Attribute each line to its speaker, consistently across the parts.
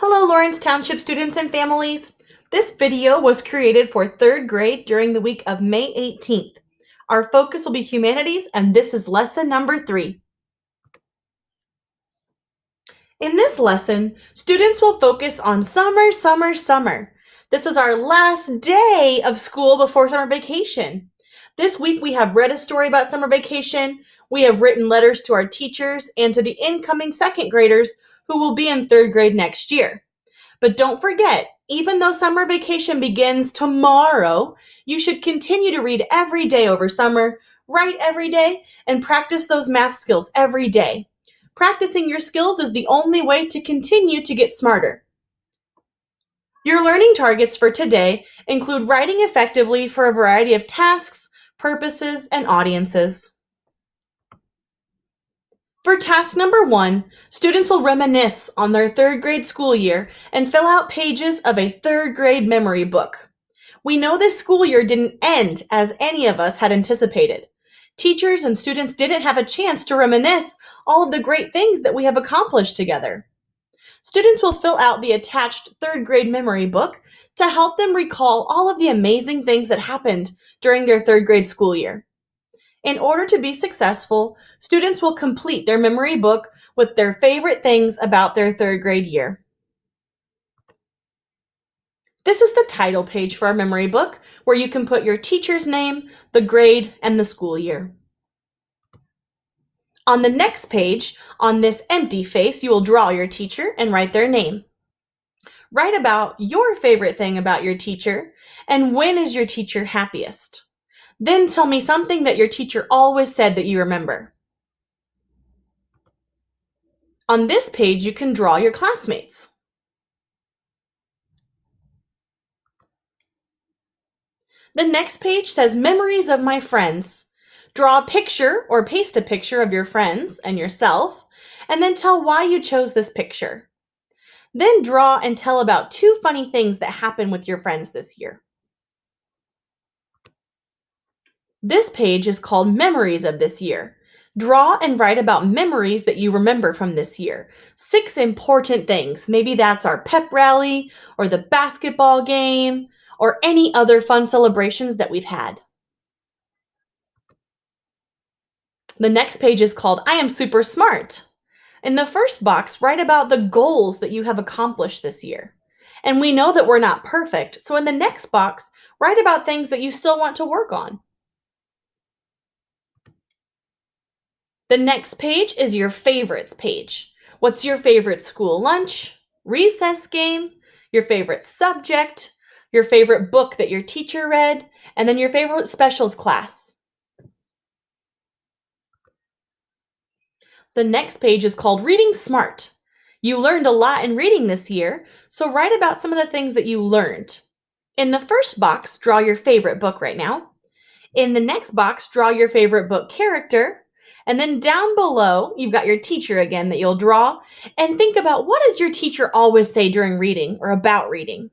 Speaker 1: Hello, Lawrence Township students and families. This video was created for third grade during the week of May 18th. Our focus will be humanities, and this is lesson number 3. In this lesson, students will focus on summer, summer, summer. This is our last day of school before summer vacation. This week we have read a story about summer vacation, we have written letters to our teachers and to the incoming second graders who will be in third grade next year. But don't forget, even though summer vacation begins tomorrow, you should continue to read every day over summer, write every day, and practice those math skills every day. Practicing your skills is the only way to continue to get smarter. Your learning targets for today include writing effectively for a variety of tasks, purposes, and audiences. For task number 1, students will reminisce on their third grade school year and fill out pages of a third grade memory book. We know this school year didn't end as any of us had anticipated. Teachers and students didn't have a chance to reminisce all of the great things that we have accomplished together. Students will fill out the attached third grade memory book to help them recall all of the amazing things that happened during their third grade school year. In order to be successful, students will complete their memory book with their favorite things about their third grade year. This is the title page for our memory book, where you can put your teacher's name, the grade, and the school year. On the next page, on this empty face, you will draw your teacher and write their name. Write about your favorite thing about your teacher, and when is your teacher happiest? Then tell me something that your teacher always said that you remember. On this page, you can draw your classmates. The next page says Memories of My Friends. Draw a picture or paste a picture of your friends and yourself, and then tell why you chose this picture. Then draw and tell about 2 funny things that happened with your friends this year. This page is called Memories of This Year. Draw and write about memories that you remember from this year. 6 important things. Maybe that's our pep rally, or the basketball game, or any other fun celebrations that we've had. The next page is called I Am Super Smart. In the first box, write about the goals that you have accomplished this year. And we know that we're not perfect, so in the next box, write about things that you still want to work on. The next page is your favorites page. What's your favorite school lunch, recess game, your favorite subject, your favorite book that your teacher read, and then your favorite specials class. The next page is called Reading Smart. You learned a lot in reading this year, so write about some of the things that you learned. In the first box, draw your favorite book right now. In the next box, draw your favorite book character. And then down below, you've got your teacher again that you'll draw. And think about, what does your teacher always say during reading or about reading?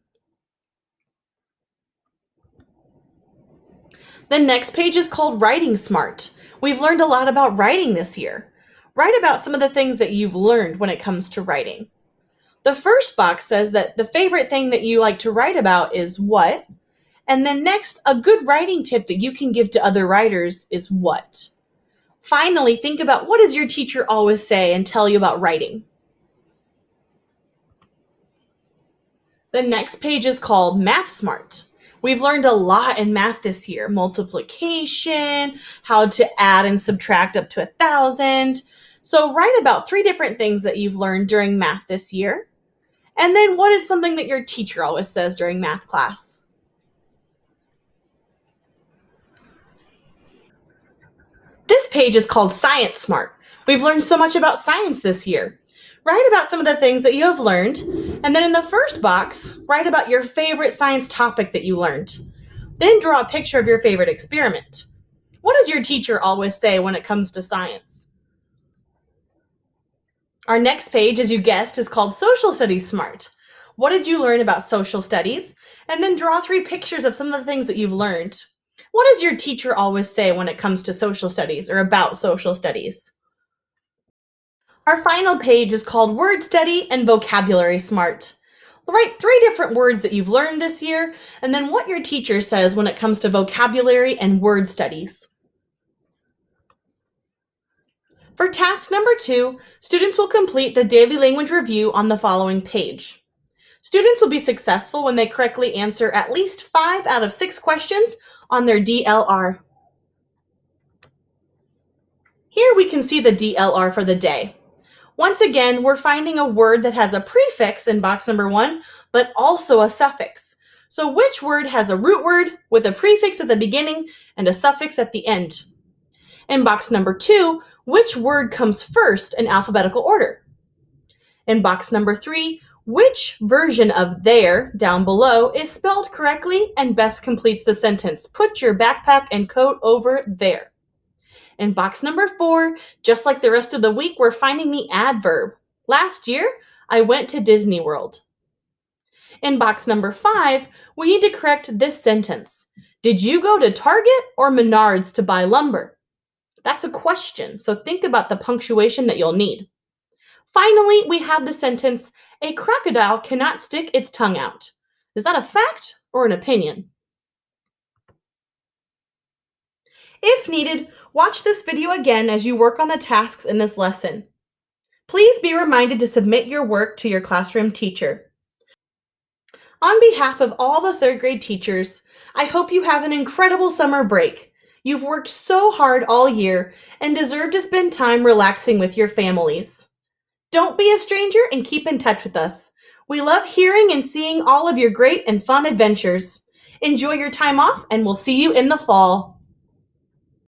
Speaker 1: The next page is called Writing Smart. We've learned a lot about writing this year. Write about some of the things that you've learned when it comes to writing. The first box says that the favorite thing that you like to write about is what? And then next, a good writing tip that you can give to other writers is what? Finally, think about, what does your teacher always say and tell you about writing? The next page is called Math Smart. We've learned a lot in math this year. Multiplication, how to add and subtract up to 1,000. So write about 3 different things that you've learned during math this year. And then what is something that your teacher always says during math class? This page is called Science Smart. We've learned so much about science this year. Write about some of the things that you have learned, and then in the first box, write about your favorite science topic that you learned. Then draw a picture of your favorite experiment. What does your teacher always say when it comes to science? Our next page, as you guessed, is called Social Studies Smart. What did you learn about social studies? And then draw 3 pictures of some of the things that you've learned. What does your teacher always say when it comes to social studies or about social studies? Our final page is called Word Study and Vocabulary Smart. Write 3 different words that you've learned this year, and then what your teacher says when it comes to vocabulary and word studies. For task number 2, students will complete the daily language review on the following page. Students will be successful when they correctly answer at least 5 out of 6 questions on their DLR. Here we can see the DLR for the day. Once again, we're finding a word that has a prefix in box number 1, but also a suffix. So which word has a root word with a prefix at the beginning and a suffix at the end? In box number 2, which word comes first in alphabetical order? In box number 3, which version of there down below is spelled correctly and best completes the sentence? Put your backpack and coat over there. In box number 4, just like the rest of the week, we're finding the adverb. Last year, I went to Disney World. In box number 5, we need to correct this sentence. Did you go to Target or Menards to buy lumber? That's a question, so think about the punctuation that you'll need. Finally, we have the sentence, a crocodile cannot stick its tongue out. Is that a fact or an opinion? If needed, watch this video again as you work on the tasks in this lesson. Please be reminded to submit your work to your classroom teacher. On behalf of all the 3rd grade teachers, I hope you have an incredible summer break. You've worked so hard all year and deserve to spend time relaxing with your families. Don't be a stranger and keep in touch with us. We love hearing and seeing all of your great and fun adventures. Enjoy your time off, and we'll see you in the fall.